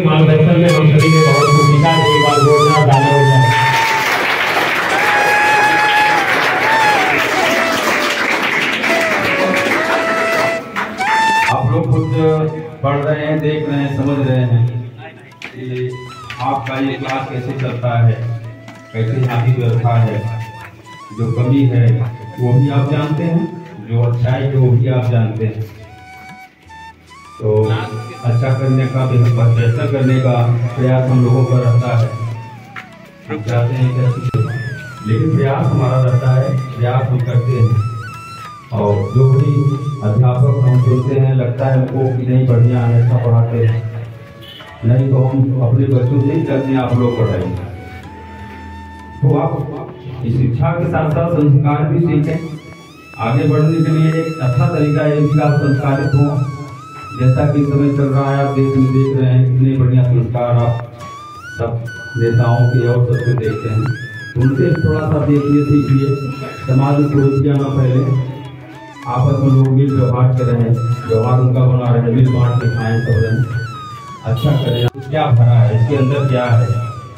के मार्गदर्शन में हम सभी ने बहुत कुछ सीखा। एक बार जोरदार ताली हो जाए। आप लोग खुद पढ़ रहे हैं, देख रहे हैं, समझ रहे हैं कि आपका ये क्लास कैसे चलता है, कैसे यहाँ की व्यवस्था है। जो कमी है वो भी आप जानते हैं, जो अच्छाई है वो भी आप जानते हैं। तो अच्छा करने का, बेहतर करने का प्रयास हम लोगों का रहता है। हम चाहते हैं कि अच्छी, लेकिन प्रयास हमारा रहता है, प्रयास हम करते हैं। और जो भी अध्यापक हम सुनते हैं, लगता है हमको कि नहीं बढ़िया है, अच्छा पढ़ाते हैं, नहीं तो हम अपने बच्चों से ही करते हैं आप लोग पढ़ाएंगे। तो आप इस शिक्षा के साथ साथ संस्कार भी सीखें। आगे बढ़ने के लिए एक अच्छा तरीका है कि आप संस्कारित हों। जैसा कि समय चल रहा है, आप देख रहे हैं कितने बढ़िया संस्कार आप सब नेताओं के और सबके देखते हैं। उनसे थोड़ा सा देखिए, सीखिए। समाज में कोई किया ना पहले, आपस में लोग मिल व्यवहार कर रहे हैं, व्यवहार उनका बना रहे हैं, मिल बांट के खाएं, सब रहे अच्छा करें। क्या भरा है इसके अंदर, क्या है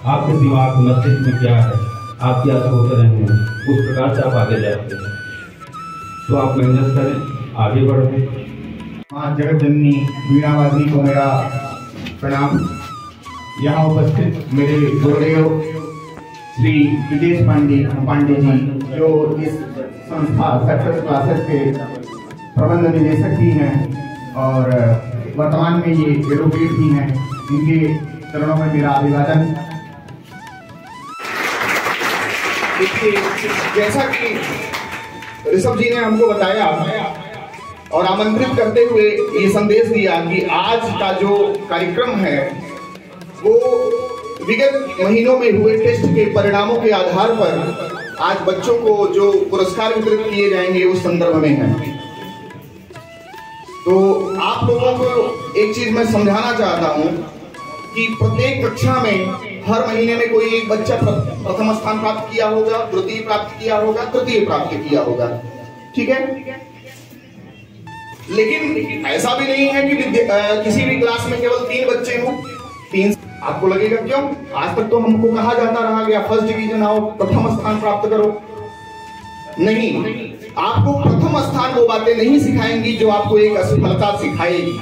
आपके दिमाग मस्तिष्क में, क्या है आप क्या सोच रहे हैं, उस प्रकार से आप आगे जाते हैं। तो आप मेहनत करें, आगे बढ़ें। माँ जगत जननी वीणावादी को मेरा प्रणाम। यहाँ उपस्थित मेरे गुरुदेव श्री विदेश पांडे जी, जो इस संस्था सक्सेस क्लासेस के प्रबंध निदेशक भी हैं और वर्तमान में ये एडवोकेट भी हैं, इनके चरणों में मेरा अभिवादन। जैसा कि ऋषभ जी ने हमको बताया और आमंत्रित करते हुए ये संदेश दिया कि आज का जो कार्यक्रम है वो विगत महीनों में हुए टेस्ट के परिणामों के आधार पर आज बच्चों को जो पुरस्कार वितरित किए जाएंगे उस संदर्भ में है। तो आप लोगों को एक चीज मैं समझाना चाहता हूं कि प्रत्येक कक्षा में हर महीने में कोई एक बच्चा प्रथम स्थान प्राप्त किया होगा, द्वितीय प्राप्त किया होगा, तृतीय प्राप्त किया होगा, ठीक है। लेकिन ऐसा भी नहीं है कि किसी भी क्लास में केवल 3 बच्चे हों। 3 आपको लगेगा क्यों, आज तक तो हमको कहा जाता रहा गया फर्स्ट डिवीजन आओ, प्रथम स्थान प्राप्त करो। नहीं, आपको प्रथम स्थान वो बातें नहीं सिखाएंगी जो आपको एक असफलता सिखाएगी।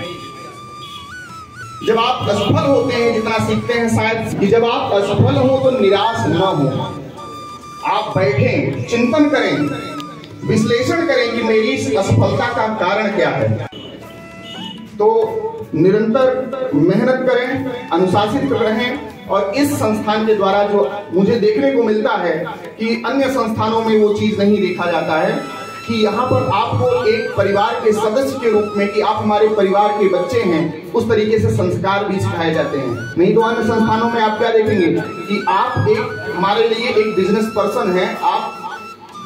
जब आप असफल होते हैं, जितना सीखते हैं शायद कि जब आप असफल हो तो निराश न हो, आप बैठें, चिंतन करें, विश्लेषण करें कि मेरी इस असफलता का कारण क्या है। तो निरंतर मेहनत करें, अनुशासित रहें। और इस संस्थान के द्वारा जो मुझे देखने को मिलता है कि अन्य संस्थानों में वो चीज नहीं देखा जाता है कि यहाँ पर आपको एक परिवार के सदस्य के रूप में कि आप हमारे परिवार के बच्चे हैं, उस तरीके से संस्कार भी सिखाए जाते हैं। नहीं तो अन्य संस्थानों में आप क्या देखेंगे कि आप एक हमारे लिए एक बिजनेस पर्सन है, आप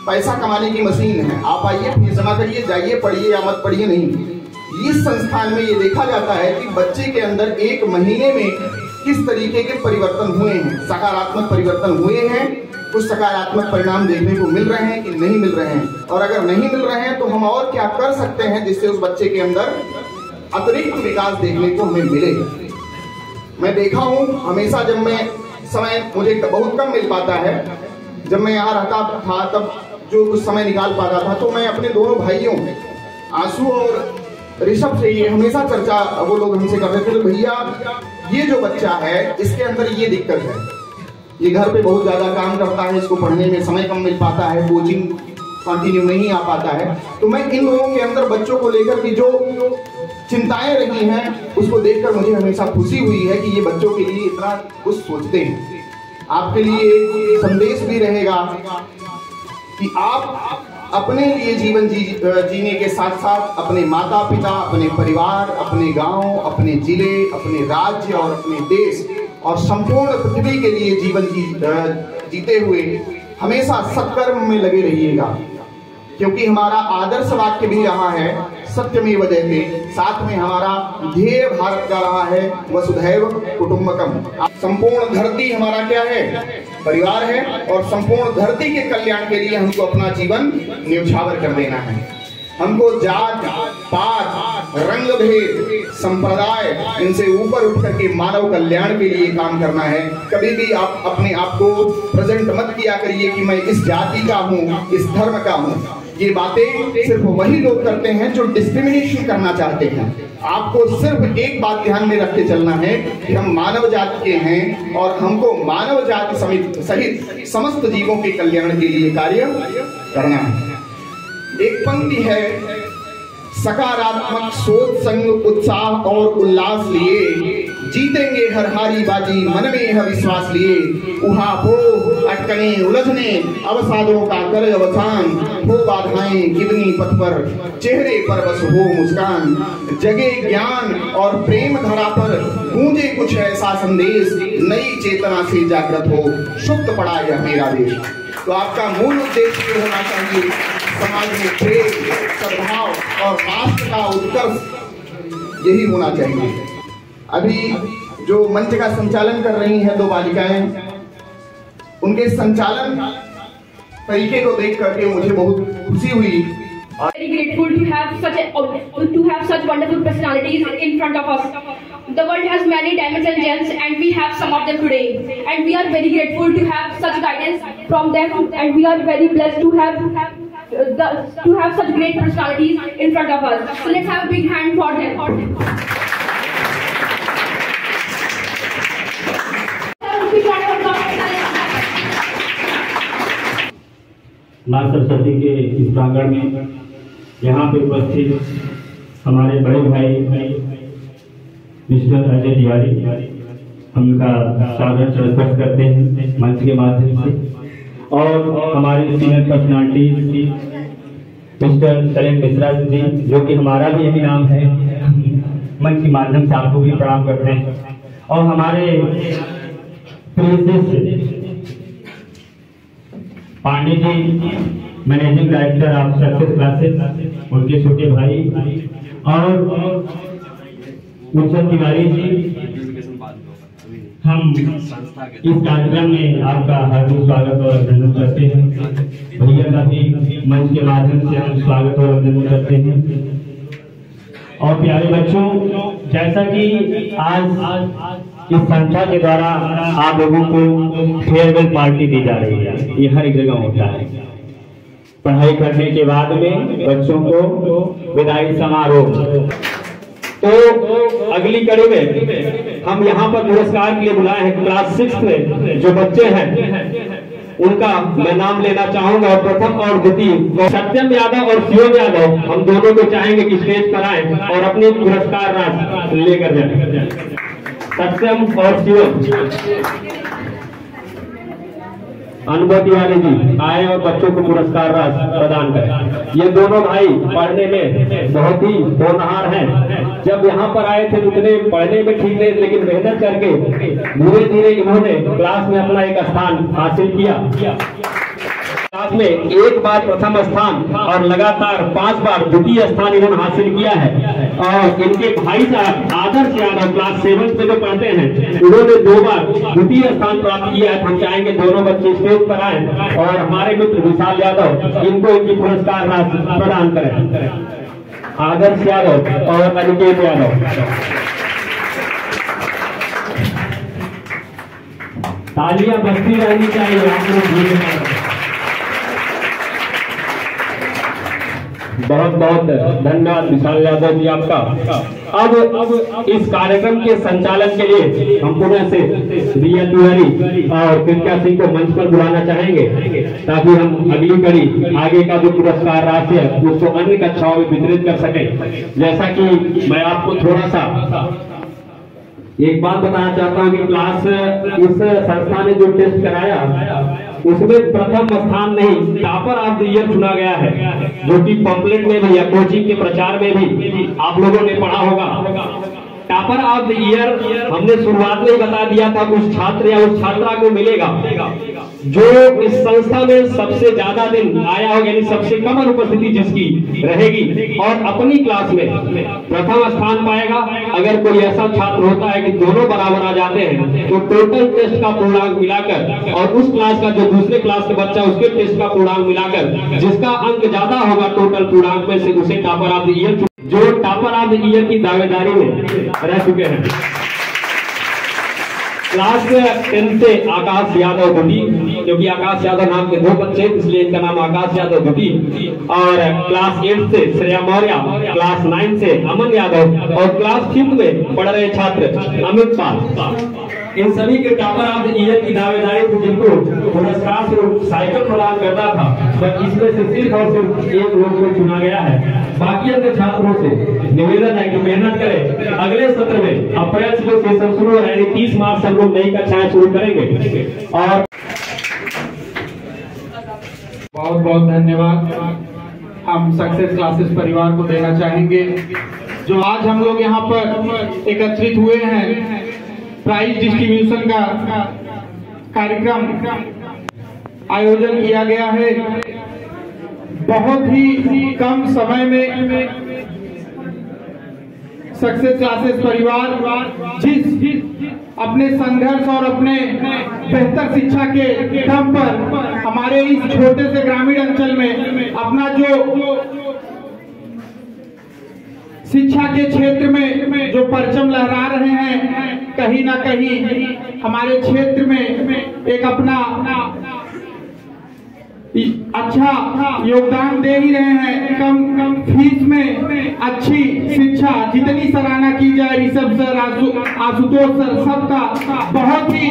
पैसा कमाने की मशीन है, आप आइए फीस जमा करिए, जाइए पढ़िए या मत पढ़िए। नहीं, इस संस्थान में ये देखा जाता है कि बच्चे के अंदर 1 महीने में किस तरीके के परिवर्तन हुए हैं, सकारात्मक परिवर्तन हुए हैं, कुछ सकारात्मक परिणाम देखने को मिल रहे हैं कि नहीं मिल रहे हैं, और अगर नहीं मिल रहे हैं तो हम और क्या कर सकते हैं जिससे उस बच्चे के अंदर अतिरिक्त विकास देखने को हमें मिले। मैं देखा हूं हमेशा, जब मैं समय मुझे बहुत कम मिल पाता है, जब मैं यहाँ रहता था तब जो कुछ समय निकाल पाता था तो मैं अपने दोनों भाइयों आंसू और ऋषभ से ये हमेशा चर्चा वो लोग हमसे कर रहे थे, भैया ये जो बच्चा है इसके अंदर ये दिक्कत है, ये घर पे बहुत ज्यादा काम करता है, इसको पढ़ने में समय कम मिल पाता है, कोचिंग कंटिन्यू नहीं आ पाता है। तो मैं इन लोगों के अंदर बच्चों को लेकर की जो चिंताएं रही हैं उसको देखकर मुझे हमेशा खुशी हुई है कि ये बच्चों के लिए इतना कुछ सोचते हैं। आपके लिए एक संदेश भी रहेगा कि आप अपने लिए जीवन जीने के साथ साथ अपने माता पिता, अपने परिवार, अपने गांव, अपने जिले, अपने राज्य और अपने देश और संपूर्ण पृथ्वी के लिए जीवन जीते हुए हमेशा सत्कर्म में लगे रहिएगा, क्योंकि हमारा आदर्श वाक्य भी रहा है सत्यमेव जयते, साथ में हमारा ध्येय भारत का रहा है वसुधैव कुटुंबकम। संपूर्ण धरती हमारा क्या है, परिवार है, और संपूर्ण धरती के कल्याण के लिए हमको अपना जीवन न्यौछावर कर देना है। हमको जात पात, रंग भेद, संप्रदाय, इनसे ऊपर उठ करके मानव कल्याण के लिए काम करना है। कभी भी आप अपने आप को प्रेजेंट मत किया करिए कि मैं इस जाति का हूँ, इस धर्म का हूँ। ये बातें सिर्फ वही लोग करते हैं जो डिस्क्रिमिनेशन करना चाहते हैं। आपको सिर्फ एक बात ध्यान में रख के चलना है कि हम मानव जाति के हैं और हमको मानव जाति सहित समस्त जीवों के कल्याण के लिए कार्य करना है। एक पंक्ति है, सकारात्मक सोच संग उत्साह और उल्लास लिए जीतेंगे हर हारी बाजी, मन में यह विश्वास लिए। उहा हो अटकने उलझने अवसादों का कर अवसान, हो बाधाएं कितनी पथ पर चेहरे पर बस हो मुस्कान। जगे ज्ञान और प्रेम धरा पर गूंजे कुछ ऐसा संदेश, नई चेतना से जागृत हो सुप्त पड़ा यह मेरा देश। तो आपका मूल उद्देश्य ये होना चाहिए, समाज में प्रेम, सद्भाव और राष्ट्र का उत्कर्ष, यही होना चाहिए। अभी जो मंच का संचालन कर रही हैं दो बालिकाएं, उनके संचालन तरीके को देख करके मुझे बहुत खुशी हुई। Very grateful to have such wonderful personalities in front of us. The world has many diamonds and gems, and we have some of them today. And we are very grateful to have such guidance from them, and we are very blessed to have such great personalities in front of us. So let's have a big hand for them. माँ सरस्वती के इस प्रांगण में यहाँ पे उपस्थित हमारे बड़े भाई मिस्टर अजय तिवारी, हम उनका स्वागत स्पर्श करते हैं मंच के माध्यम से। और हमारे senior personality mister Salem Mishra ji, जो कि हमारा भी यही नाम है, मंच के माध्यम से आपको भी प्रणाम करते हैं। और हमारे Pandey ji, managing director of success classes, उनके छोटे भाई, और मुर्शद तिवारी जी, हम इस कार्यक्रम में आपका हार्दिक स्वागत और अभिनंदन करते हैं। भैया का भी मंच के माध्यम से हम स्वागत और अभिनंदन करते हैं। और प्यारे बच्चों, जैसा कि आज इस संस्था के द्वारा आप लोगों को फेयरवेल पार्टी दी जा रही है, ये हर एक जगह होता है। पढ़ाई करने के बाद में बच्चों को विदाई समारोह। तो अगली कड़ी में हम यहाँ पर पुरस्कार के लिए बुलाए हैं क्लास 6 में जो बच्चे हैं, उनका मैं नाम लेना चाहूंगा। और प्रथम और द्वितीय सत्यम यादव और शिवम यादव, हम दोनों को चाहेंगे कि स्टेज पर आए और अपनी पुरस्कार राशि लेकर जाए। सत्यम और शिवम, अनुभव तिवारी जी आए और बच्चों को पुरस्कार राशि प्रदान करें। ये दोनों भाई पढ़ने में बहुत ही होनहार हैं। जब यहाँ पर आए थे उतने पढ़ने में ठीक नहीं, लेकिन मेहनत करके धीरे धीरे इन्होंने क्लास में अपना एक स्थान हासिल किया। क्लास में एक बार प्रथम स्थान और लगातार 5 बार द्वितीय स्थान इन्होंने हासिल किया है। और इनके भाई साहब आदर्श यादव क्लास 7 में जो पढ़ते हैं, उन्होंने 2 बार द्वितीय स्थान प्राप्त किया है। हम चाहेंगे दोनों बच्चे स्टेज पर आए और हमारे मित्र विशाल यादव इनको इनकी पुरस्कार राशि प्रदान करें। आदर्श यादव और अनिकेत यादव, तालियां बजती रहनी चाहिए आप लोग। बहुत बहुत धन्यवाद विशाल यादव जी आपका। अब इस कार्यक्रम के संचालन के लिए हम पुनः से रिया तिवारी और कृत्या सिंह को मंच पर बुलाना चाहेंगे, ताकि हम अगली कड़ी आगे का जो पुरस्कार राशि है उसको अन्य कक्षाओं में वितरित कर सकें। जैसा कि मैं आपको थोड़ा सा एक बात बताना चाहता हूँ कि क्लास इस संस्था ने जो टेस्ट कराया उसमें प्रथम स्थान नहीं, टॉपर ऑफ द ईयर चुना गया है, जो कि पम्पलेट में भी या कोचिंग के प्रचार में भी आप लोगों ने पढ़ा होगा। टॉपर ऑफ द ईयर हमने शुरुआत में ही बता दिया था, उस छात्र या उस छात्रा को मिलेगा जो इस संस्था में सबसे ज्यादा दिन आया होगा, यानी सबसे कम अनुपस्थिति जिसकी रहेगी और अपनी क्लास में प्रथम स्थान पाएगा। अगर कोई ऐसा छात्र होता है कि दोनों बराबर आ जाते हैं तो टोटल टेस्ट का पूर्णांक मिलाकर और उस क्लास का जो दूसरे क्लास का बच्चा उसके टेस्ट का पूर्णांक मिलाकर जिसका अंक ज्यादा होगा टोटल पूर्णांक में से, उसे टॉपर ऑफ द ईयर जो टॉपर ऑफ द ईयर की दावेदारी में रह चुके हैं। क्लास 10 से आकाश यादव दुटी, क्योंकि आकाश यादव नाम के 2 बच्चे इसलिए इनका नाम आकाश यादव दुटी, और क्लास 8 से श्रेया मौर्य, क्लास 9 से अमन यादव और क्लास 5 में पढ़ रहे छात्र अमित पाल। इन सभी के टॉपर ऑफ द ईयर की दावेदारी थी, जिनको पुरस्कार स्वरूप साइकिल प्रदान करता था, पर इसमें से सिर्फ और सिर्फ एक लोग को चुना गया है। बाकी अन्य छात्रों से निवेदन है कि मेहनत करें। अगले सत्र में अप्रैल से सेशन शुरू हो रहा है, यानी 30 मार्च से हम लोग नई कक्षाएं शुरू करेंगे। और बहुत बहुत धन्यवाद हम सक्सेस क्लासेस परिवार को देना चाहेंगे, जो आज हम लोग यहाँ पर एकत्रित हुए हैं। प्राइज डिस्ट्रीब्यूशन का कार्यक्रम आयोजन किया गया है। बहुत ही कम समय में सक्सेस क्लासेस परिवार जिस अपने संघर्ष और अपने बेहतर शिक्षा के दम पर हमारे इस छोटे से ग्रामीण अंचल में अपना जो शिक्षा के क्षेत्र में जो परचम लहरा रहे हैं, कहीं ना कहीं हमारे क्षेत्र में एक अपना अच्छा योगदान दे ही रहे हैं। कम फीस में अच्छी शिक्षा, जितनी सराहना की जाए ऋषभ सर, आशुतोष सर, सबका बहुत ही,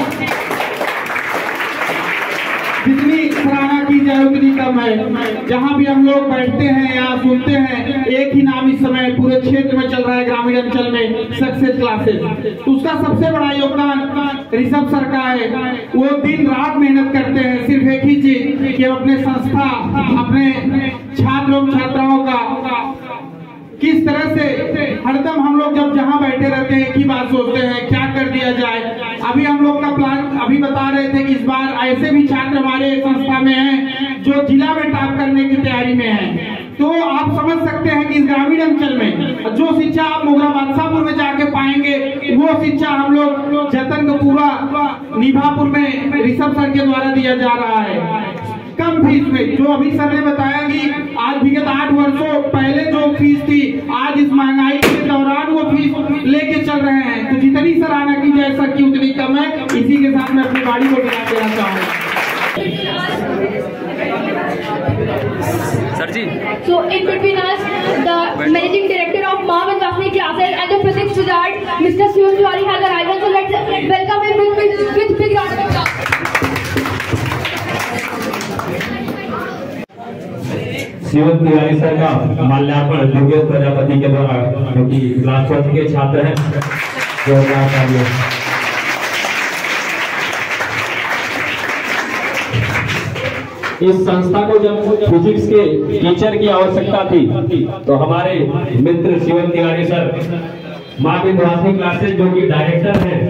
जितनी सराहना की जाए उतनी कम है। जहाँ भी हम लोग बैठते हैं या सुनते हैं, एक ही नाम इस समय पूरे क्षेत्र में चल रहा है, ग्रामीण अंचल में सक्सेस क्लासेस। तो उसका सबसे बड़ा योगदान ऋषभ सर का है। वो दिन रात मेहनत करते हैं, सिर्फ एक ही चीज कि अपने संस्था, अपने छात्रों छात्राओं का किस तरह से हरदम हम लोग जब जहाँ बैठे रहते हैं एक ही बात सोचते हैं, क्या कर दिया जाए। अभी हम लोग का प्लान अभी बता रहे थे कि इस बार ऐसे भी छात्र हमारे संस्था में हैं जो जिला में टॉप करने की तैयारी में हैं। तो आप समझ सकते हैं कि इस ग्रामीण अंचल में जो शिक्षा आप मोगरा बादशाहपुर में जाके पाएंगे, वो शिक्षा हम लोग जतनपुरा निभापुर में ऋषभ सर के द्वारा दिया जा रहा है, कम फीस में। जो अभी सर ने बताया कि आज विगत 8 वर्षों पहले जो फीस थी, आज इस महंगाई के दौरान वो फीस लेके चल रहे हैं। तो जितनी सराहना की जाए सर की उतनी कम है। इसी के साथ मैं अपनी गाड़ी को विदा देना चाहूँगा। Sir ji. So in between us, the managing director of Mom and Daphne Classes and the physics wizard, Mr. Shivam Tiwari has arrived. So let's welcome him with big round of applause. Shivam Tiwari sir का माल्यार्पण योगेश प्रजापति के द्वारा, जो कि class 4 के छात्र हैं, इस संस्था को जब फिजिक्स के टीचर की आवश्यकता थी, तो हमारे मित्र शिवम तिवारी सर माँ विंध्यवासिनी क्लासेस, जो कि डायरेक्टर हैं,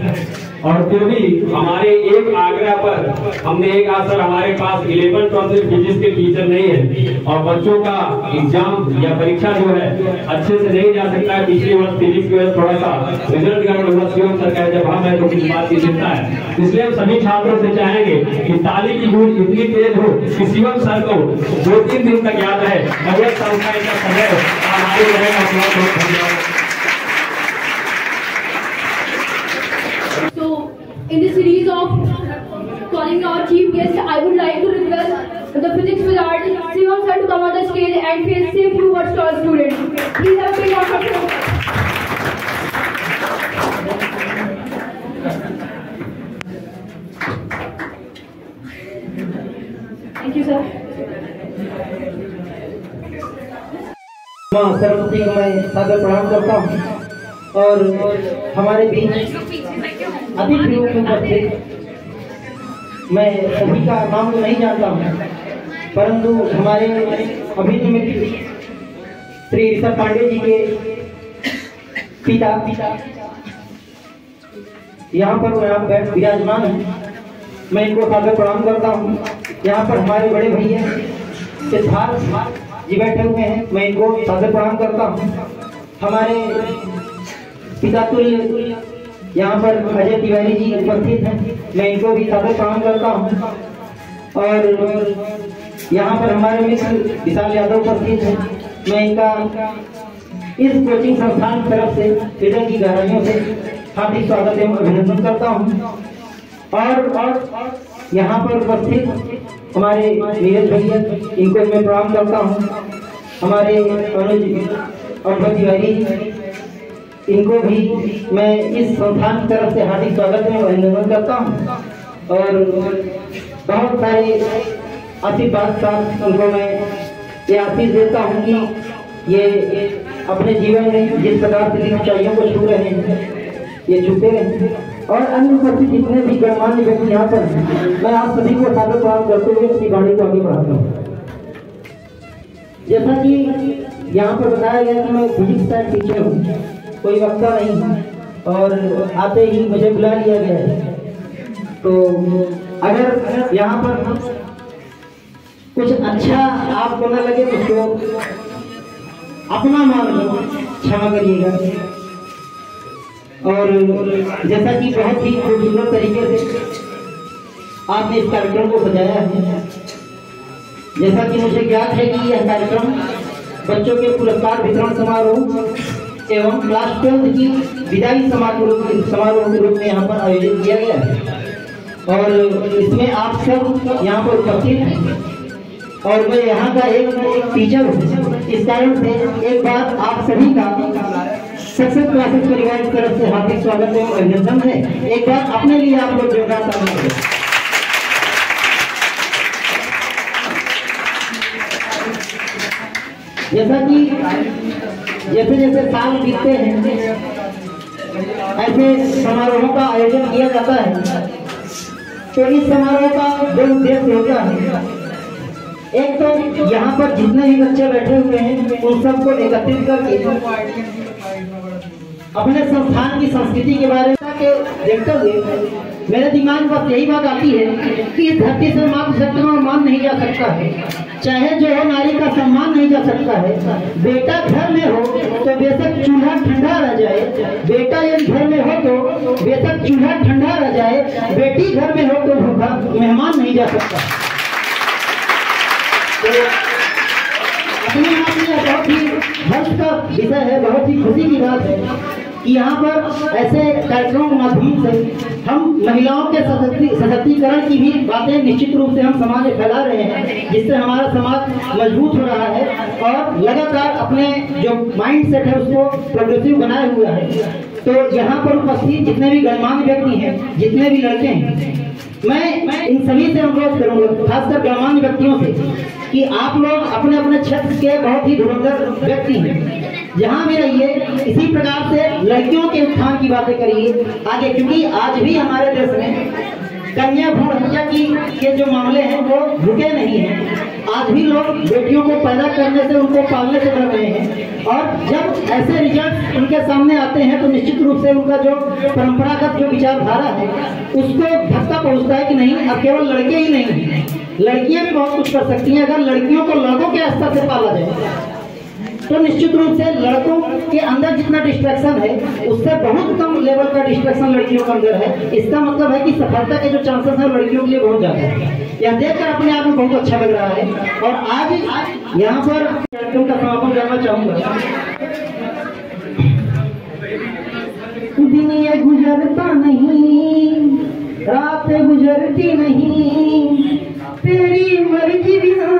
और फिर भी हमारे एक आग्रह पर हमने एक सर हमारे पास 11 12 फिजिक्स के टीचर नहीं है और बच्चों का एग्जाम या परीक्षा जो है अच्छे से नहीं जा सकता है। पिछले वर्ष फिजिक्स की वजह थोड़ा सा रिजल्ट गड़बड़ शिवम सर का जब हम है तो कुछ बात की चिंता है। इसलिए हम सभी छात्रों से चाहेंगे कि ताली की गूंज इतनी तेज हो कि शिवम सर को 2-3 दिन तक याद रहे। अगले साल का समय हमारे रहेगा। In the series of calling our chief guest, I would like to request the physics wizard Shivam sir to come on the stage and say a few words to our students. Please have a big round of applause. Thank you, sir. माँ सरस्वती को मैं सादर प्रणाम करता हूँ और हमारे बीच अतिथि रूप में उपस्थित, मैं सभी का नाम तो नहीं जानता हूँ, परंतु हमारे अभिनेत्री श्री ऋषभ पांडे जी के पिता यहाँ पर विराजमान है। मैं इनको सादर प्रणाम करता हूँ। यहाँ पर हमारे बड़े भैया सिद्धार्थ जी बैठे हुए हैं, मैं इनको सादर प्रणाम करता हूँ। हमारे पिता तुल्य यहाँ पर अजय तिवारी जी उपस्थित हैं, मैं इनको भी सादर प्रणाम करता हूँ। और यहाँ पर हमारे मित्र विशाल यादव उपस्थित हैं, मैं इनका इस कोचिंग संस्थान की तरफ से हृदय की गहराइयों से हार्दिक स्वागत एवं अभिनंदन करता हूँ। और यहाँ पर उपस्थित हमारे नीरज भैया, इनको मैं प्रणाम करता हूँ। हमारे अनुज अवधर तिवारी, इनको भी मैं इस संस्थान की तरफ से हार्दिक स्वागत एवं अभिनंदन करता हूँ। और बहुत सारे आशीर्वाद साथ उनको मैं ये आशीष देता हूँ कि ये अपने जीवन में जिस प्रकार से इन ऊंचाइयों को छू रहे हैं ये छूते रहें। और अन्य उपस्थित जितने भी गणमान्य व्यक्ति यहाँ पर हैं, मैं आप सभी को सादर प्रणाम करते हुए अपनी वाणी को आगे बढ़ाता हूँ। जैसा कि यहाँ पर बताया गया कि मैं फिजिक्स का टीचर हूँ, कोई वक्ता नहीं हूँ, और आते ही मुझे बुला लिया गया है। तो अगर यहाँ पर कुछ अच्छा आपको न लगे तो उसको अपना मान लो, क्षमा करिएगा। और जैसा कि बहुत ही खूबसूरत तरीके से आपने इस कार्यक्रम को सजाया है, जैसा कि मुझे ज्ञात है कि यह कार्यक्रम बच्चों के पुरस्कार वितरण समारोह एवं क्लास 12 की विदाई समारोह के रूप में यहाँ पर आयोजित किया गया है। और इसमें आप सब यहाँ पर उपस्थित हैं और मैं यहाँ का एक टीचर हूँ। इस कारण से एक बार आप सभी का सक्सेस क्लासेस परिवार की तरफ से हार्दिक स्वागत एवं अभिनंदन है। एक बार अपने लिए आप लोग जोरदार ताली बजाएं। जैसा कि जैसे जैसे साल बीतते हैं ऐसे समारोहों का आयोजन किया जाता है। तो इस समारोह का जो उद्देश्य होता है, एक तो यहाँ पर जितने भी बच्चे बैठे हुए हैं उन सबको एकत्रित करके अपने संस्थान की संस्कृति के बारे में देखते हुए मेरे दिमाग में बस यही बात आती है कि इस धरती से मातृशक्ति में मान नहीं जा सकता है, चाहे जो हो नारी का सम्मान नहीं जा सकता है। बेटा घर में हो तो बेशक चूल्हा ठंडा रह जाए, बेटा यदि घर में हो तो बेशक चूल्हा ठंडा रह जाए, बेटी घर में हो तो भूखा मेहमान नहीं जा सकता। तो अपने आप में बहुत ही हर्ष का विषय है, बहुत ही खुशी की बात है कि यहाँ पर ऐसे कार्यक्रमों के माध्यम से हम महिलाओं के सशक्तिकरण की भी बातें निश्चित रूप से हम समाज में फैला रहे हैं, जिससे हमारा समाज मजबूत हो रहा है और लगातार अपने जो माइंड सेट है उसको प्रोग्रेसिव बनाए हुआ है। तो यहाँ पर उपस्थित जितने भी गणमान्य व्यक्ति हैं, जितने भी लड़के हैं, मैं इन सभी से अनुरोध करूंगा, खासकर गणमान्य व्यक्तियों से, कि आप लोग अपने अपने क्षेत्र के बहुत ही धुरंधर व्यक्ति हैं, जहाँ भी रहिए इसी प्रकार से लड़कियों के उत्थान की बातें करिए आगे, क्योंकि आज भी हमारे देश में कन्या भ्रूण हत्या के जो मामले हैं वो रुके नहीं हैं। आज भी लोग बेटियों को पैदा करने से, उनको पालने से डर रहे हैं, और जब ऐसे रिजल्ट उनके सामने आते हैं तो निश्चित रूप से उनका जो परंपरागत जो विचारधारा है उसको धक्का पहुंचता है कि नहीं, अब केवल लड़के ही नहीं, लड़कियां भी बहुत कुछ कर सकती हैं। अगर लड़कियों को लड़कों के स्तर से पाला जाए तो निश्चित रूप से लड़कों के अंदर जितना डिस्ट्रैक्शन है उससे बहुत कम लेवल का डिस्ट्रैक्शन लड़कियों के अंदर है। इसका मतलब है कि सफलता के जो चांसेस हैं लड़कियों के लिए बहुत ज्यादा है। यह देखकर अपने आप में बहुत अच्छा लग रहा है। और आज यहाँ पर कार्यक्रम का समापन करना चाहूंगा। दिन ये गुजरता नहीं, रात गुजरती नहीं, तेरी मर्जी बिना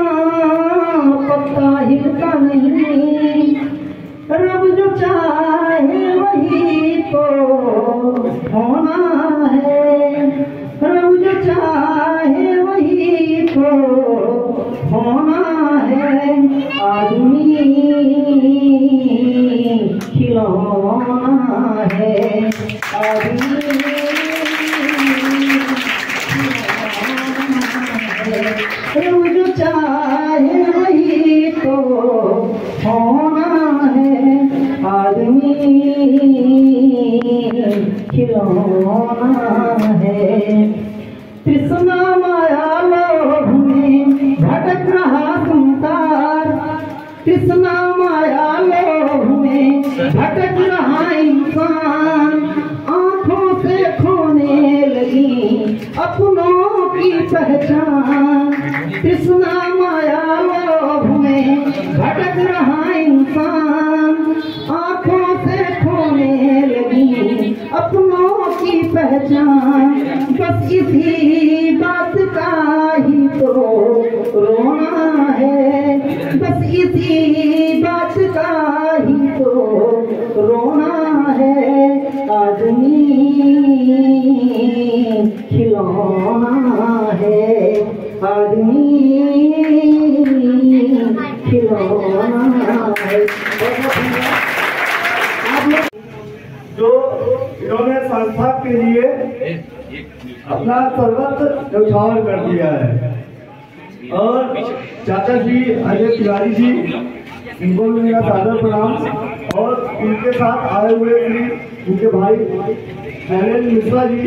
पत्ता हिलता नहीं, रब जो चाहे वही तो होना है, रब जो चाहे वही तो होना है, आदमी खिलौना है, आदमी रब जो चाहे वही तो होना है, आदमी खिलौना है। तृष्णा माया लोभ में भटक रहा संसार, तृष्णा माया लोभ में भटक रहा इंसान, आंखों से खोने लगी अपनों की पहचान, तृष्णा माया लोभ में भटक रहा इंसान, बच्चा, बस इसी बात का ही तो रोना है, बस इसी बात का ही तो रोना है। आदमी खिलौना है, आदमी खिलौना है। जो इन्होंने संस्था के लिए अपना सर्वस्व न्यौछावर कर दिया है। और चाचा जी अजय तिवारी जी, इनको भी मेरा सादर प्रणाम। और इनके साथ आए हुए श्री उनके भाई शैलेंद्र मिश्रा जी,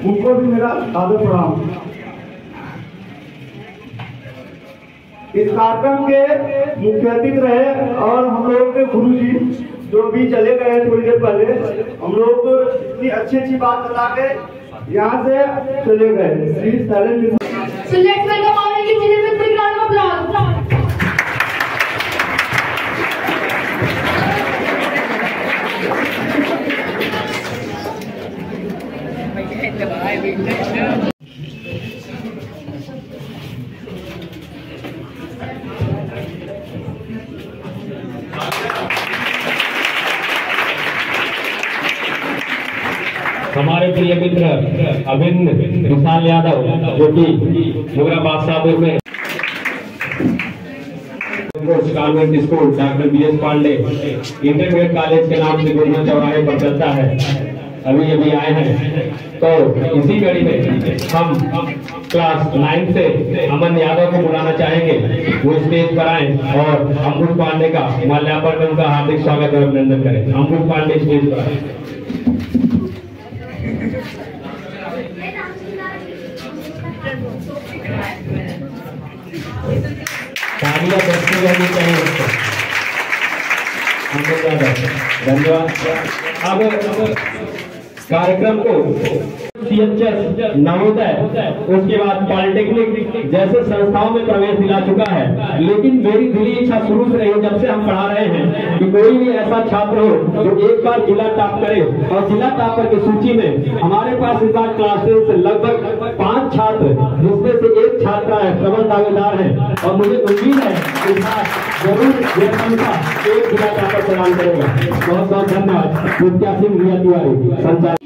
उनको भी मेरा सादर प्रणाम। इस कार्यक्रम के मुख्य अतिथि रहे और हम लोगों के गुरु जी जो भी चले गए थोड़ी देर पहले, हम लोग इतनी अच्छी अच्छी बात बता के यहाँ से चले गए। Shri Shailendra. So let's welcome our English teacher with big round of applause. हमारे प्रिय मित्र अभिन्न विशाल यादव जो कि मुगरा बादशाहपुर में convent school doctor BS Pandey intermediate college के नाम से गुरुना चौराहे पर चलता है, अभी अभी आए हैं। तो इसी कड़ी में हम क्लास 9 से अमन यादव को बुलाना चाहेंगे, वो स्टेज पर आए और अमृत पांडे का माल्यार्पण कर उनका हार्दिक स्वागत और अभिनंदन करें। अमृत पांडे स्टेज पर आए। तालियां बजती रहनी चाहिए। धन्यवाद। अब कार्यक्रम को CHS नवोदय, उसके बाद पॉलिटेक्निक जैसे संस्थाओं में प्रवेश दिला चुका है। लेकिन मेरी दिली इच्छा शुरू से रही, जब से हम पढ़ा रहे हैं, कि कोई भी ऐसा छात्र हो जो एक बार जिला टॉप करे। और जिला टॉपर की सूची में हमारे पास इस बार क्लास 10 से लगभग 5 छात्र, जिसमें से एक छात्रा है प्रबल दावेदार है। और मुझे उम्मीद है कि जरूर यह संस्था एक जिला टॉपर प्रदान करेगा। बहुत बहुत धन्यवाद। मुखिया सिंह भैया तिवारी संचालक।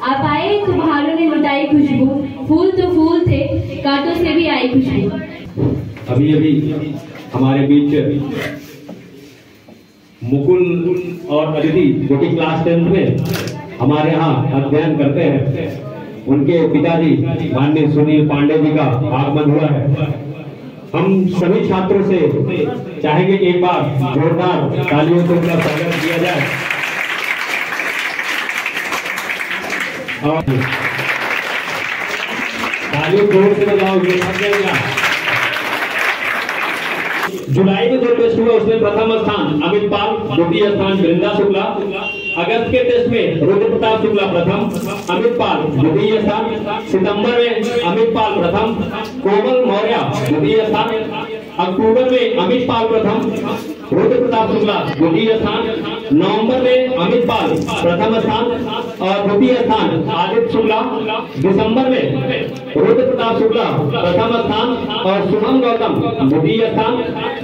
आप आए तो बहारों ने लुटाई खुशबू, फूल तो फूल थे, कांटों से भी आई खुशबू। अभी अभी हमारे बीच मुकुल और अदिति जो कि क्लास 10 में हमारे यहाँ अध्ययन करते हैं, उनके पिताजी माननीय सुनील पांडे जी का आगमन हुआ है। हम सभी छात्रों से चाहेंगे कि एक बार जोरदार तालियों से उनका स्वागत किया जाए। तालियों जोर से बजाओगे। जुलाई में जो टेस्ट हुआ उसमें प्रथम स्थान अमित पाल, द्वितीय स्थान वृंदा शुक्ला। अगस्त के टेस्ट में रुद्र प्रताप शुक्ला प्रथम, अमित पाल द्वितीय स्थान। सितंबर में अमित पाल प्रथम, कोमल मौर्य द्वितीय स्थान। अक्टूबर में अमित पाल प्रथम, रुद्र प्रताप शुक्ला द्वितीय स्थान। नवंबर में अमित पाल प्रथम स्थान और द्वितीय स्थान आदित्य शुक्ला। दिसंबर में रुद्र प्रताप शुक्ला प्रथम स्थान और शुभम गौतम द्वितीय स्थान।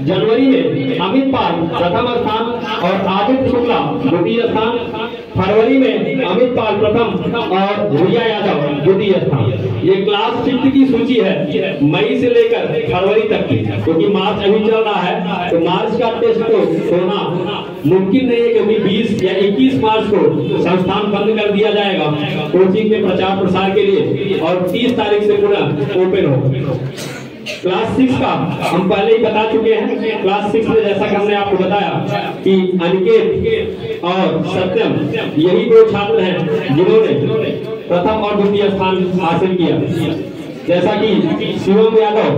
जनवरी में अमित पाल प्रथम स्थान और आदित्य शुक्ला द्वितीय स्थान। फरवरी में अमित पाल प्रथम और रिया यादव द्वितीय स्थान। ये क्लास 5 की सूची है मई से लेकर फरवरी तक की, क्योंकि मार्च अभी चल रहा है। तो मार्च का टेस्ट तो होना मुमकिन नहीं है, क्योंकि 20 या 21 मार्च को संस्थान बंद कर दिया जाएगा कोचिंग में प्रचार प्रसार के लिए, और 30 तारीख से पुनः ओपन हो। क्लास 6 का हम पहले ही बता चुके हैं। क्लास 6 में जैसा कि हमने आपको बताया कि अनिकेत और सत्यम यही 2 छात्र हैं जिन्होंने प्रथम और द्वितीय स्थान हासिल किया। जैसा कि शिवम यादव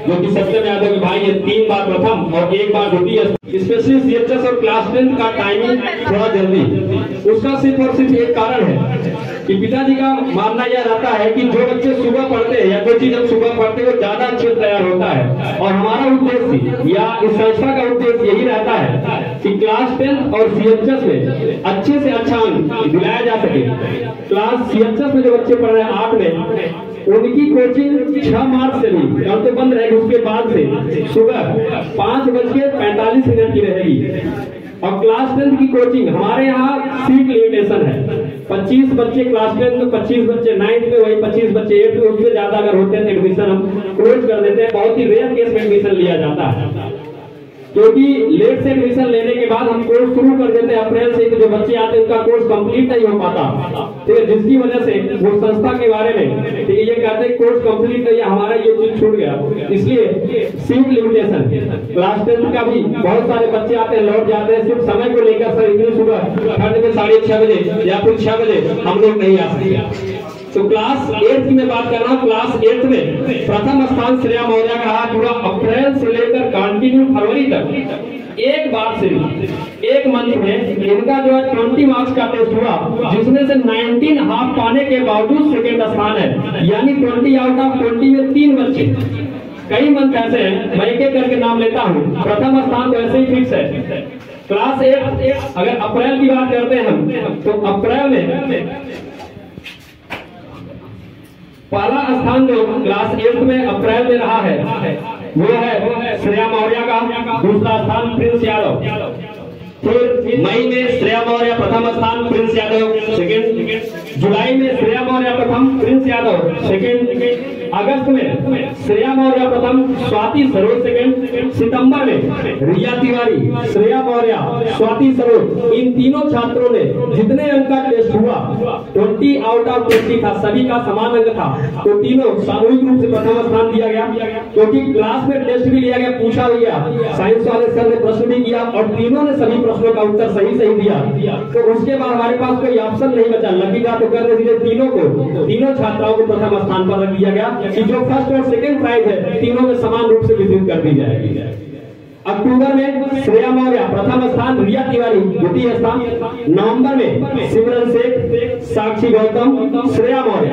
जो कि सत्यम यादव के भाई है, 3 बार प्रथम और 1 बार द्वितीय। स्पेशली CHS और क्लास 10 का टाइमिंग थोड़ा जल्दी, उसका सिर्फ और सिर्फ एक कारण है कि पिताजी का मानना यह रहता है कि जो बच्चे सुबह पढ़ते हैं या कोई चीज हम सुबह पढ़ते हैं वो ज्यादा अच्छे से तैयार होता है। और हमारा उद्देश्य या इस संस्था का उद्देश्य यही रहता है कि क्लास 10 और CHS में अच्छे से अच्छा अंक दिलाया जा सके। क्लास CHS में जो बच्चे पढ़ रहे हैं 8 में, उनकी कोचिंग 6 मार्च से भी कल तो बंद रहेगी, उसके बाद से सुबह 5:45 की रहेगी। और क्लास 10 की कोचिंग हमारे यहाँ सीट लिमिटेशन है, 25 बच्चे क्लास 10 में, 25 बच्चे 9th में, वही 25 बच्चे 8th में, उससे ज्यादा अगर होते हैं तो एडमिशन हम क्लोज कर देते हैं। बहुत ही रेयर केस में एडमिशन लिया जाता है, क्योंकि लेट से एडमिशन लेने के बाद हम कोर्स शुरू कर देते हैं अप्रैल से, तो जो बच्चे आते हैं उनका कोर्स कंप्लीट नहीं हो पाता, ठीक है, जिसकी वजह से वो संस्था के बारे में ठीक है ये कहते हैं कोर्स कंप्लीट नहीं है, हमारा ये चीज छूट गया। इसलिए सीट लिमिटेशन, क्लास 10 का भी बहुत सारे बच्चे आते हैं लौट जाते हैं, सिर्फ समय को लेकर सर इतनी सुबह ठंड में 6:30 बजे या फिर 6 बजे हम लोग नहीं आ सकते। तो क्लास 8 की मैं बात कर रहा हूँ। क्लास 8 में प्रथम स्थान श्रेया मौर्य का रहा। पूरा अप्रैल से लेकर कंटिन्यू फरवरी तक एक बार से एक मंथ में इनका जो है 20 मार्क्स का टेस्ट हुआ, जिसमें से 19 हाफ पाने के बावजूद सेकेंड स्थान है, यानी 20 आउट ऑफ 20 में 3 बच्चे। कई मंथ ऐसे हैं, मैं एक एक करके नाम लेता हूँ, प्रथम स्थान तो ऐसे ही फिक्स है। क्लास 8 अगर अप्रैल की बात करते हैं हम, तो अप्रैल में पहला स्थान जो क्लास 8 में अप्रैल में रहा है वो है श्रेया मौर्य का, दूसरा स्थान प्रिंस यादव। फिर मई में श्रेया मौर्य प्रथम स्थान, प्रिंस यादव सेकंड। जुलाई में श्रेया मौर्य प्रथम, प्रिंस यादव सेकंड। अगस्त में श्रेया मौर्य प्रथम, स्वाति सरोज सेकंड। सितंबर में रिया तिवारी, श्रेया मौर्य, स्वाति सरोज, इन तीनों छात्रों ने जितने अंक का टेस्ट हुआ 20 आउट ऑफ 20 था, सभी का समान अंक था, तो तीनों सामूहिक रूप से प्रथम स्थान दिया गया। क्योंकि क्लास में टेस्ट भी लिया गया, पूछा भी गया, साइंस वाले सर ने प्रश्न भी किया और तीनों ने सभी प्रश्नों का उत्तर सही दिया। तो उसके बाद हमारे पास कोई ऑप्शन नहीं बचा, लगेगा तो कर दीजिए तीनों छात्राओं को प्रथम स्थान पर रख दिया गया कि जो फर्स्ट और सेकंड प्राइज है तीनों में समान रूप से वितरित कर दी जाएगी। अक्टूबर में श्रेया मौर्य प्रथम स्थान, रिया तिवारी द्वितीय स्थान। नवंबर में सिमरन शेख, साक्षी गौतम, श्रेया मौर्य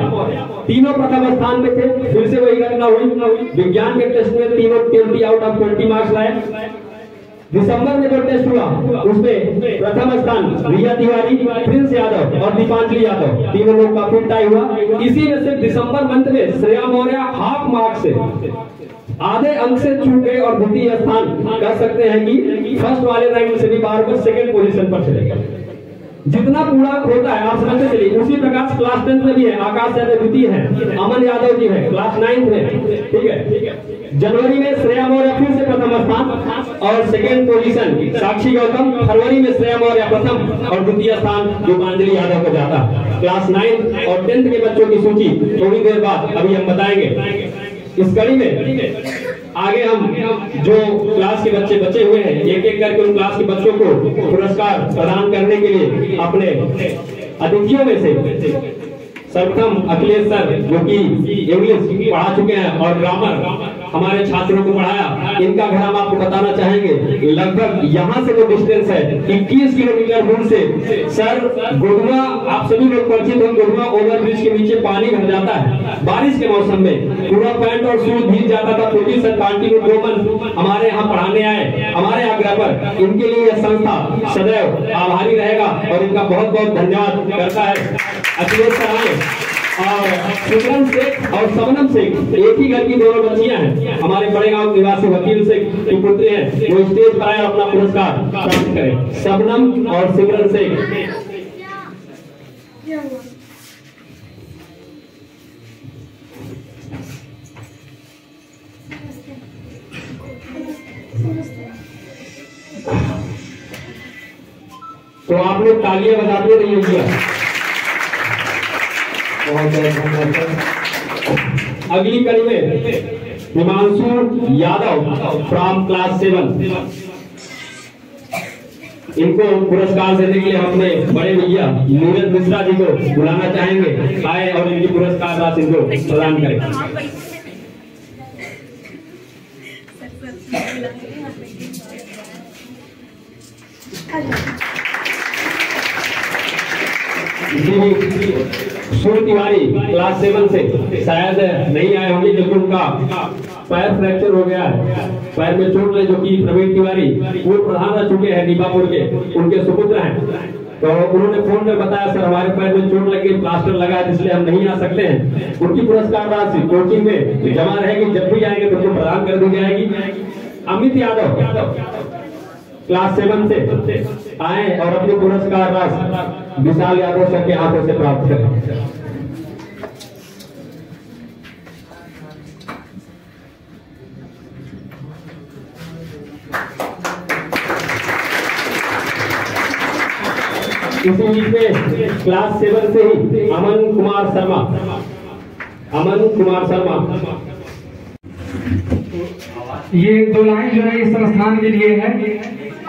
तीनों प्रथम स्थान पे थे। फिर से वही घटना हुई, विज्ञान के टेस्ट में तीनों 20 आउट ऑफ 20 मार्क्स लाए। दिसंबर में जो टेस्ट हुआ उसमें प्रथम स्थान रिया तिवारी, प्रिंस यादव और दीपांजलि यादव, तीनों लोग का फिर टाई हुआ। इसी में से दिसंबर मंथ में श्रेया मौर्य हाफ मार्क से आधे अंक से चूक गए और द्वितीय स्थान कह सकते हैं कि फर्स्ट वाले रैंक से भी बार बार सेकंड पोजीशन पर चले गए। जितना पूर्णांक होता है आप समझते चलिए। उसी प्रकार क्लास 10 में भी है, आकाश यादव द्वितीय है, अमन यादव जी है क्लास 9 में, ठीक है। जनवरी में श्रेया मौर्य फिर से प्रथम स्थान और सेकंड पोजीशन साक्षी गौतम। फरवरी में श्रेया मौर्य प्रथम और द्वितीय स्थान दीपांजलि यादव को जाता। क्लास 9 और 10th के बच्चों की सूची थोड़ी देर बाद अभी हम बताएंगे। इस कड़ी में आगे हम जो क्लास के बच्चे बचे हुए हैं एक एक करके उन क्लास के बच्चों को पुरस्कार प्रदान करने के लिए अपने अतिथियों में से सर्वप्रथम अखिलेश सर जो कि इंग्लिश पढ़ा चुके हैं और ग्रामर हमारे छात्रों को पढ़ाया, इनका घर हम आपको बताना चाहेंगे। लगभग यहाँ से जो डिस्टेंस है 21 किलोमीटर दूर से सर गोडुआ, आप सभी लोग परिचित हैं, गोडुआ ओवरब्रिज के नीचे पानी भर जाता है बारिश के मौसम में, पूरा पैंट और शूज भीग जाता था। छोटी सर कंटिन्यू 2 मंथ हमारे यहाँ पढ़ाने आए, हमारे आग्रह पर। इनके लिए यह संस्था सदैव आभारी रहेगा और इनका बहुत बहुत धन्यवाद करता है। अखिलेश सर आए और सिमरन शेख और सबनम शेख एक ही घर की दोनों बच्चियां हैं, हमारे बड़े गांव निवासी वकील शेख की पुत्री हैं, वो स्टेज पर आए और अपना पुरस्कार प्राप्त करें। सबनम और सिमरन शेख। तो आप लोग तालियां बजाते रहिए। अगली कड़ी में हिमांशु यादव फ्रॉम क्लास 7, इनको पुरस्कार देने के लिए हमने बड़े भैया नीरज मिश्रा जी को बुलाना चाहेंगे, आए और इनकी पुरस्कार राशि इनको प्रदान करें। जी सूर्य तिवारी क्लास 7 से शायद नहीं आए होंगे क्योंकि उनका पैर फ्रैक्चर हो गया है, पैर में चोट लगी, जो कि प्रवीण तिवारी वो प्रधान रह चुके हैं दीपापुर के, उनके सुपुत्र हैं। तो उन्होंने फोन कर बताया सर हमारे पैर में चोट लगी, प्लास्टर लगा है, इसलिए हम नहीं आ सकते हैं। उनकी पुरस्कार राशि कोचिंग में जमा रहेगी, जब भी आएंगे तो उनको प्रदान कर दी जाएगी। अमित यादव क्लास 7 से आए और अपनी पुरस्कार राशि विशाल यादव सर के हाथों से प्राप्त करें। इसी बीच में क्लास 7 से ही अमन कुमार शर्मा ये 2 लाइन जो है इस संस्थान के लिए है।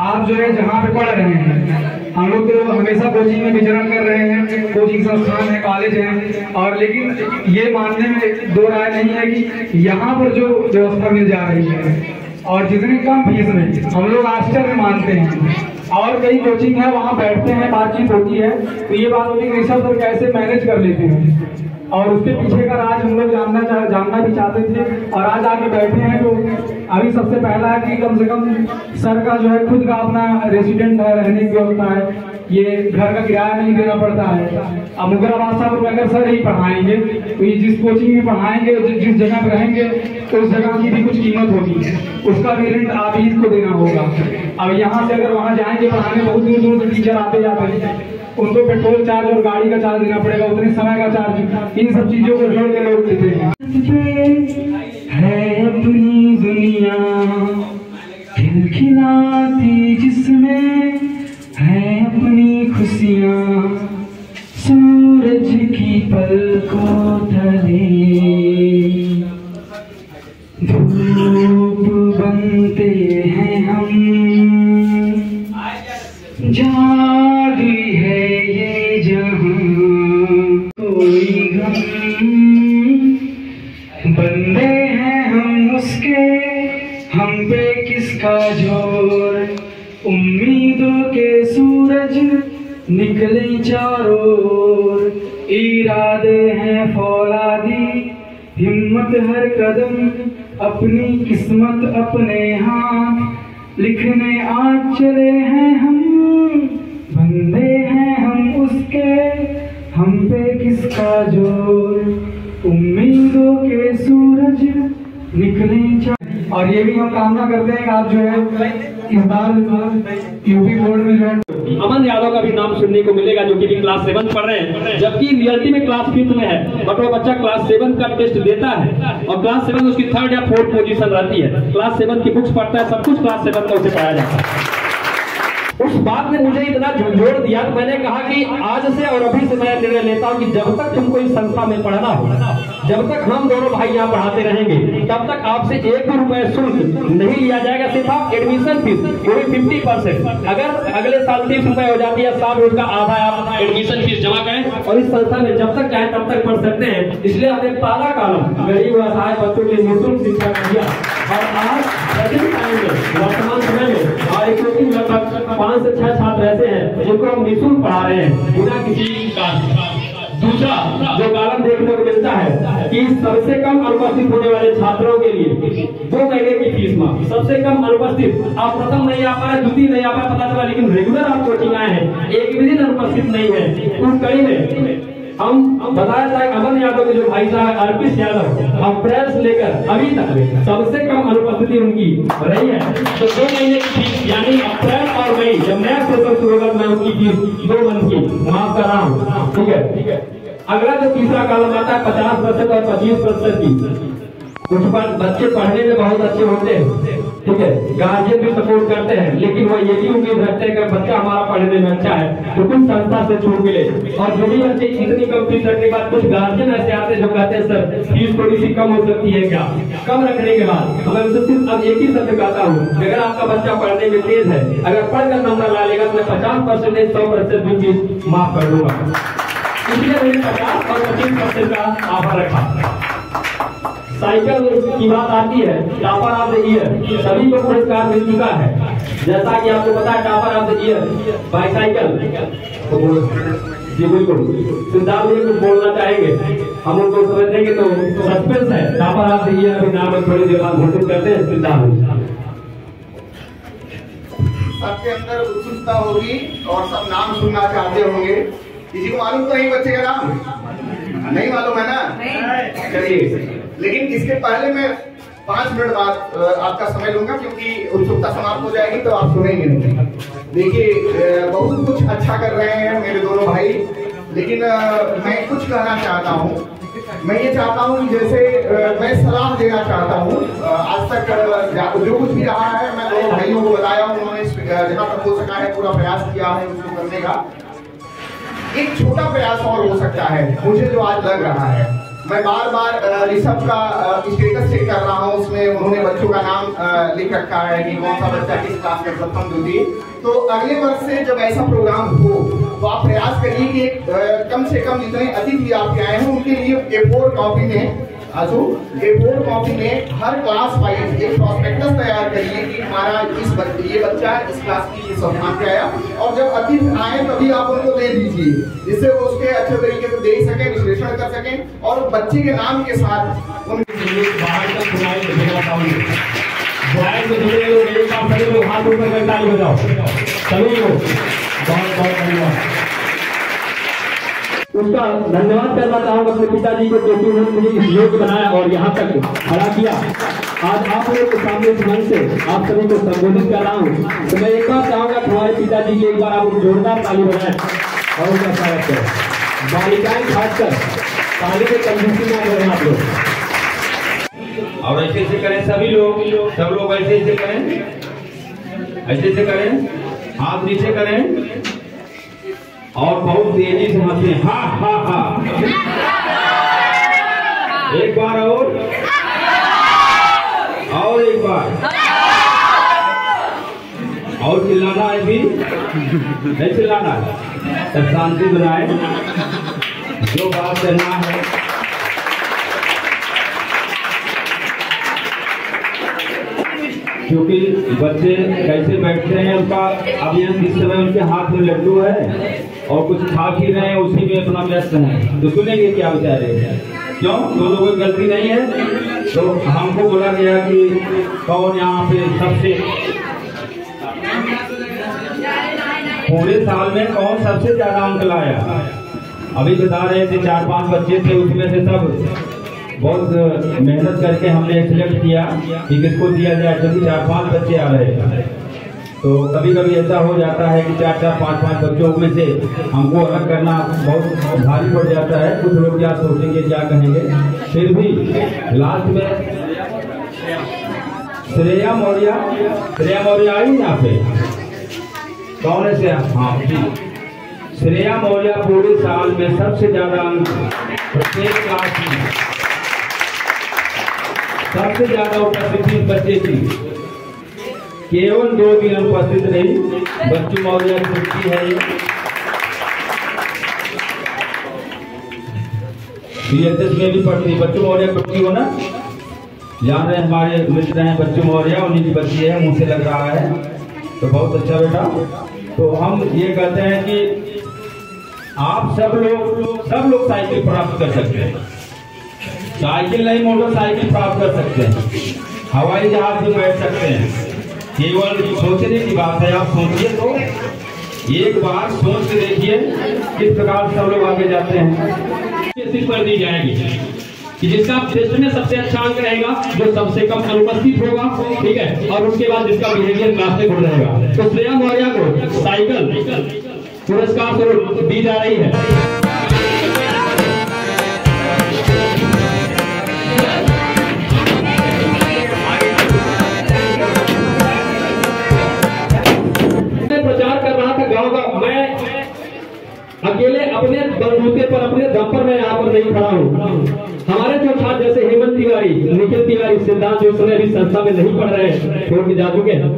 आप जो है जहाँ पे पढ़ रहे हैं, हम लोग तो हमेशा कोचिंग में विचरण कर रहे हैं, कोचिंग संस्थान है, कॉलेज है, और लेकिन ये मानने में 2 राय नहीं है कि यहाँ पर जो व्यवस्था मिल जा रही है और जितने कम फीस में हम लोग आश्चर्य मानते हैं। और कई कोचिंग है वहाँ बैठते हैं, बातचीत होती है, तो ये बात होती है ऋषभ सर कैसे मैनेज कर लेते हैं, और उसके पीछे का राज हम लोग जानना भी चाहते थे। और आज आके बैठे हैं तो अभी सबसे पहला है कि कम से कम सर का जो है खुद का अपना रेसिडेंट है, रहने की व्यवस्था है, ये घर का किराया नहीं देना पड़ता है। अब मुगराबाद साहब अगर सर ही पढ़ाएंगे तो ये जिस कोचिंग में पढ़ाएंगे, जिस जगह पे रहेंगे, तो उस जगह की भी कुछ कीमत होगी, उसका भी रेंट आप ही को देना होगा। अब यहाँ से अगर वहाँ जाएंगे पढ़ाने, बहुत दूर दूर से टीचर आते जाते हैं, उनको पेट्रोल चार्ज और गाड़ी का चार्ज देना पड़ेगा, उतने समय का चार्ज, इन सब चीजों को जोड़ के लोग देते हैं। है अपनी दुनिया खिलखिलाती जिसमें है अपनी खुशियाँ, सूरज की पलकों तले धूप बनते हैं हम, जादुई है ये जहां, कोई गम बंदे हैं हम उसके, हम पे किसका जोर, उम्मीदों के सूरज निकले चारों ओर, इरादे हैं फौलादी, हिम्मत हर कदम, अपनी किस्मत अपने हाथ लिखने आज चले हैं हम, बंदे हैं हम उसके, हम पे किसका जोर, उम्मीदों के सूरज निकले। और ये भी हम कामना करते हैं कि आप जो है इस बार यूपी बोर्ड में जो है अमन यादव का भी नाम सुनने को मिलेगा, जो कि क्लास 7 पढ़ रहे हैं, जबकि रियलिटी में क्लास 5 में है, बट वो बच्चा क्लास 7 का टेस्ट देता है और क्लास 7 उसकी 3rd या 4th पोजीशन रहती है। क्लास 7 की बुक्स पढ़ता है, सब कुछ क्लास 7 का उसे पढ़ाया जाता है। उस बात ने मुझे इतना झंझोड़ दिया कि मैंने कहा कि आज से और अभी से मैं निर्णय लेता हूँ कि जब तक तुमको इस संस्था में पढ़ना हो, जब तक हम दोनों भाई यहाँ पढ़ाते रहेंगे, तब तक आपसे 1 भी रुपए शुल्क नहीं लिया जाएगा। सिर्फ आप एडमिशन फीस वो भी 50%, अगर अगले साल 30 रुपए हो जाती है, साल उसका आधा आप एडमिशन फीस जमा करें और इस संस्था में जब तक चाहे तब तक पढ़ सकते हैं। इसलिए हमने पहला कॉलम गरीब व असहाय बच्चों के लिए निःशुल्क शिक्षा दिया और आज प्रेजेंट टाइम में वर्तमान समय में हमारे कोचिंग लगभग 5 से 6 छात्र ऐसे हैं जिनको हम निःशुल्क पढ़ा रहे हैं बिना किसी का। दूसरा जो कारण देखने को मिलता है कि सबसे कम अनुपस्थित होने वाले छात्रों के लिए 2 महीने की फीस माफ, सबसे कम अनुपस्थित, आप प्रथम नहीं आ पाए, द्वितीय नहीं आ पाए, पता चला, लेकिन रेगुलर आप कोचिंग आए हैं, एक भी दिन अनुपस्थित नहीं है। उस कड़ी में हम बताया जाए अमन यादव के जो भाई साहब अर्पित यादव अप्रैल से लेकर अभी तक सबसे कम अनुपस्थिति उनकी रही है। तो 2 महीने की फीस यानी अप्रैल और मई जब नया सेशन शुरू होगा मैं उनकी फीस 2 मंथ की माफ कर रहा हूँ। ठीक है। अगला जो तीसरा कॉलम आता है 50% और 25% की। कुछ बच्चे पढ़ने में बहुत अच्छे होते हैं, ठीक है, गार्जियन भी सपोर्ट करते हैं, लेकिन वो ये भी उम्मीद रखते हैं कि बच्चा हमारा पढ़ने में अच्छा है तो कुछ संस्था से छूट मिले। और जो भी बच्चे इतनी कम फीस रखने के बाद कुछ गार्जियन ऐसे आते हैं जो कहते हैं सर फीस थोड़ी सी कम हो सकती है क्या। कम रखने के बाद मैं उनसे सिर्फ अब एक ही शब्द कहता हूँ, अगर आपका बच्चा पढ़ने में तेज है, अगर पढ़कर नंबर ला लेगा तो मैं 50% 100% भी फीस माफ कर दूंगा। इसलिए मैंने 50 और 25% का ऑफर रखा। साइकिल की बात आती है, टॉपर ऑफ द ईयर सभी को पुरस्कार मिल चुका है। जैसा कि आपको पता है topper of the year bicycle जी बिल्कुल, सिद्धार्थ जी कुछ बोलना चाहेंगे, हम उनको समझ देंगे तो सस्पेंस है, यहाँ पर आप देखिए अभी नाम थोड़ी देर बाद घोषित करते हैं सिद्धार्थ। सबके अंदर उत्सुकता होगी और सब नाम सुनना चाहते होंगे। किसी को मालूम तो नहीं बच्चे का नाम? नहीं मालूम है ना? चलिए, लेकिन इसके पहले मैं 5 मिनट बाद आपका समय लूंगा, क्योंकि उत्सुकता समाप्त हो जाएगी तो आप सुनेंगे नहीं। देखिए, बहुत कुछ अच्छा कर रहे हैं मेरे दोनों भाई, लेकिन मैं कुछ कहना चाहता हूँ। मैं ये चाहता हूँ, जैसे मैं सलाह देना चाहता हूँ। आज तक जो कुछ भी रहा है मैं दोनों भाइयों को बताया हूँ, उन्होंने जहाँ तक हो सका है पूरा प्रयास किया है उसको करने का। एक छोटा प्रयास और हो सकता है, मुझे जो आज लग रहा है। मैं बार बार ऋषभ का स्टेटस चेक कर रहा हूँ, उसमें उन्होंने बच्चों का नाम लिख रखा है कि कौन सा बच्चा किस क्लास में प्रथम द्वितीय। तो अगले वर्ष से जब ऐसा प्रोग्राम हो तो आप प्रयास करिए कि कम से कम जितने अतिथि आपके आए हैं उनके लिए A4 कॉपी में A4 कॉपी में हर क्लास वाइज एक प्रोस्पेक्टस तैयार करिए कि हमारा ये बच्चा इस क्लास की इस स्थान पे आया, और जब अतिथि आए तभी आप उनको दे दीजिए, जिससे वो उसके अच्छे तरीके से देख सके, विश्लेषण कर सकें और बच्चे के नाम के साथ उनके बाहर तक सुनाई देना चाहूंगी। बाहर से जुड़े लोग मेरे काम सभी लोग हाथ ऊपर करके ताली बजाओ, सभी लोग बहुत बहुत धन्यवाद। उसका धन्यवाद करना चाहूंगा अपने पिताजी को, क्योंकि उन्होंने मुझे इस योग्य बनाया और यहाँ तक खड़ा किया। आज आप लोगों के सामने इस मंच से आप सभी को संबोधित कर रहा हूँ, तो मैं एक बार चाहूंगा कि हमारे पिताजी की एक बार आप जोरदार ताली बजाएं और उनका स्वागत करें। बालिकाएं खासकर ताली के कंजूसी ना करें आप लोग, और ऐसे ऐसे करें सभी लोग, सब लोग ऐसे ऐसे करें, ऐसे ऐसे करें, हाथ नीचे करें और बहुत तेजी से हंसे, हा हा हा। एक बार और एक बार, और चिल्लाना है भी नहीं, चिल्लाना है, तब शांति बनाए, जो बात करना है। क्योंकि बच्चे कैसे बैठते हैं उनका, अब यहाँ इस समय उनके हाथ में लड्डू है और कुछ खा पी रहे हैं, उसी में अपना व्यस्त है, तो सुनेंगे क्या बेचारे? क्यों? तो लोगों की गलती नहीं है। तो हमको बोला गया कि कौन यहाँ पे सबसे पूरे साल में कौन सबसे ज्यादा अंक लाया। अभी बता रहे थे 4-5 बच्चे थे, उसमें से सब बहुत मेहनत करके हमने सिलेक्ट किया कि किसको दिया जाए, क्योंकि 4-5 बच्चे आ रहे हैं। तो कभी कभी ऐसा हो जाता है कि 4-4, 5-5 बच्चों में से हमको अलग करना बहुत भारी पड़ जाता है। कुछ लोग क्या सोचेंगे, क्या कहेंगे, फिर भी लास्ट में श्रेया मौर्य आई यहाँ पे, कौन है श्रेया? हाँ ठीक, श्रेया मौर्य पूरे साल में सबसे ज्यादा अंक प्रत्येक क्लास में सबसे ज्यादा उपस्थिति बच्चे की, केवल 2 दिन अनुपस्थित रही। बच्चू मौर्य की छुट्टी है, BHS में भी पढ़ती। बच्चू मौर्य पढ़ती हो ना, जान रहे हमारे मित्र हैं बच्चू मौर्य, उन्हीं की बच्ची है, मुझसे लग रहा है, तो बहुत अच्छा बेटा। तो हम ये कहते हैं कि आप सब लोग साइकिल प्राप्त कर सकते हैं, साइकिल नहीं मोटरसाइकिल प्राप्त कर सकते हैं, हवाई जहाज भी बैठ सकते हैं। केवल सोचने की बात है, आप सोचिए तो एक बार सोच के देखिए किस प्रकार सब लोग आगे जाते हैं। इस पर दी जाएगी कि जिसका टेस्ट में सबसे अच्छा अंक रहेगा, जो सबसे कम अनुपस्थित होगा, ठीक है, और उसके बाद जिसका बिहेवियर क्लास में गुड रहेगा। तो श्रेया मौर्य को साइकिल पुरस्कार स्वरूप दी जा रही है। प्रचार कर रहा था गांव का, मैं अकेले अपने बलबूते पर, अपने दम पर मैं यहाँ पर नहीं खड़ा हूँ। हमारे जो छात्र जैसे हेमंत तिवारी, निखिल तिवारी, सिद्धांत जो समय भी संस्था में नहीं पढ़ रहे हैं, छोड़ के जा चुके हैं,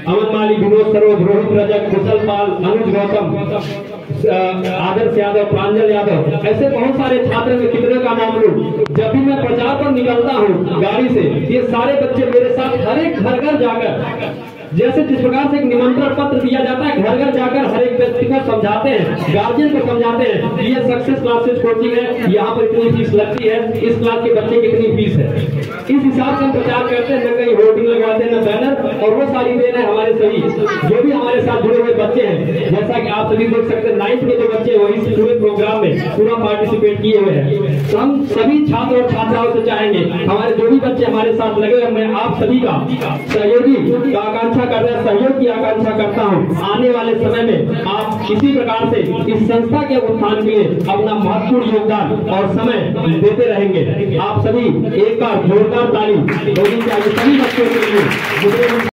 अमन माली, विनोद सरोज, रोहित रजक, कुशल पाल, अनुज गौतम, आदर्श यादव, प्रांजल यादव, ऐसे बहुत सारे छात्र में कितने का नाम लूं। जब भी मैं प्रचार पर निकलता हूँ गाड़ी से, ये सारे बच्चे मेरे साथ हर एक घर घर जाकर जैसे जिस प्रकार से एक निमंत्रण पत्र दिया जाता है, घर घर जाकर हर एक व्यक्ति को समझाते हैं, गार्जियन को समझाते हैं कि ये सक्सेस क्लासेस कोचिंग है, यहाँ पर इतनी फीस लगती है, इस क्लास के बच्चे की इतनी फीस है। इस हिसाब से हम प्रचार करते हैं, न कहीं होर्डिंग लगाते हैं, न बैनर, और वो सारी देन है हमारे सभी जो भी हमारे साथ जुड़े हुए बच्चे हैं। जैसा कि आप सभी देख सकते हैं 9th के जो बच्चे वही इस पूरे प्रोग्राम में पूरा पार्टिसिपेट किए हुए हैं। तो हम सभी छात्र और छात्राओं से चाहेंगे, हमारे जो भी बच्चे हमारे साथ लगे हुए, मैं आप सभी का सहयोगी का आकांक्षा कर रहे हैं, सहयोग की आकांक्षा करता हूं। आने वाले समय में आप इसी प्रकार से इस संस्था के उत्थान के लिए अपना महत्वपूर्ण योगदान और समय देते रहेंगे। आप सभी एक बार जोरदार ताली सभी बच्चों के लिए।